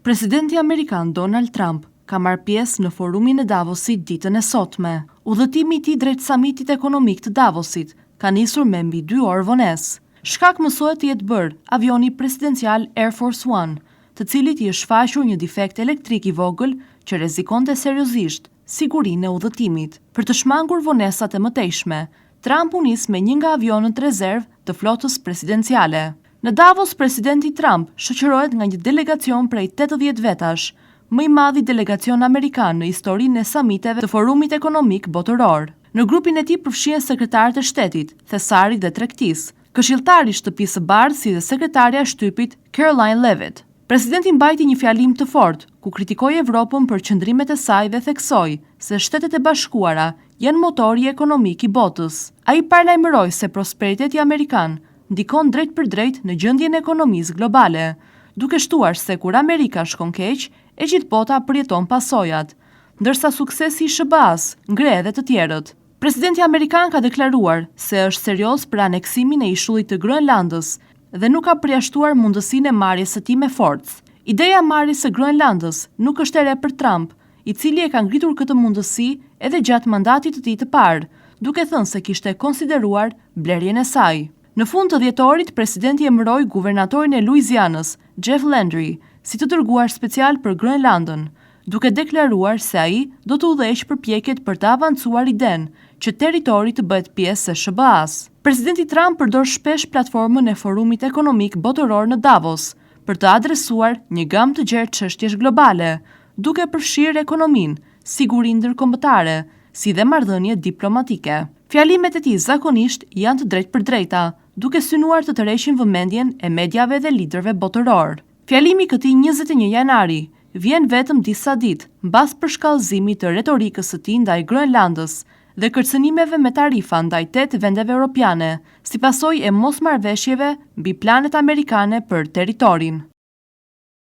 Presidenti Amerikan Donald Trump ka marrë pjesë në forumin e Davosit ditën e sotme. Udhëtimi i tij drejt samitit ekonomik të Davosit ka nisur me mbi 2 orë vonesë. Shkak mësohet të jetë bërë avioni presidencial Air Force One, të cilit i është shfaqur një defekt elektrik i vogël që rrezikonte seriozisht sigurinë e udhëtimit. Për të shmangur vonesat e mëtejshme, Trump u nis me një nga avionët rezervë të flotës presidenciale. Në Davos, presidenti Trump shoqërohet nga një delegacion prej 80 vetash, më i madhi delegacion amerikan në historinë e samiteve të Forumit Ekonomik Botëror. Në grupin e tij përfshihen sekretarët e shtetit, thesarit dhe tregtisë, këshilltari i Shtëpisë së Bardhë si dhe sekretarja e shtypit Caroline Leavitt. Presidenti mbajti një fjalim të fortë ku kritikoi Evropën për qëndrimet e saj dhe theksoi se Shtetet e Bashkuara janë motori ekonomik i botës. Ai paralajmëroi se prosperiteti amerikan ndikon drejt për drejt në gjendjen e ekonomisë globale, duke shtuar se kur Amerika shkon keq, e gjithë bota përjeton pasojat, ndërsa suksesi i SBA-s ngre edhe të tjerët. Presidenti amerikan ka deklaruar se është serioz për aneksimin e ishullit të Groenlandës dhe nuk ka përjashtuar mundësinë e marrjes së tij me forcë. Ideja e marrjes së Groenlandës nuk është e re për Trump, i cili e ka ngritur këtë mundësi edhe gjatë mandatit të tij të parë, duke thënë se kishte konsideruar blerjen e saj. Në fund të dhjetorit, presidenti emëroi guvernatorin e Louisianës, Jeff Landry, si të dërguar special për Groenlandën, duke deklaruar se ai do të udhëheqë përpjekjet për të avancuar idenë që territori të bëhet pjesë e SBA-s. Presidenti Trump përdor shpesh platformën e Forumit Ekonomik Botëror në Davos për të adresuar një gamë të gjerë çështjesh globale, duke përfshirë ekonominë, sigurinë ndërkombëtare, si dhe marrëdhënie diplomatike. Fjalimet e tij zakonisht janë të drejtpërdrejta, duke synuar të tërheqin vëmendjen e mediave dhe liderëve botëror. Fjalimi i këtij 21 janari vjen vetëm disa ditë mbas përshkallëzimit të retorikës së tij ndaj Groenlandës dhe kërcënimeve me tarifa ndaj 8 vendeve europiane, si pasojë e mosmarrëveshjeve mbi planet amerikane për territorin.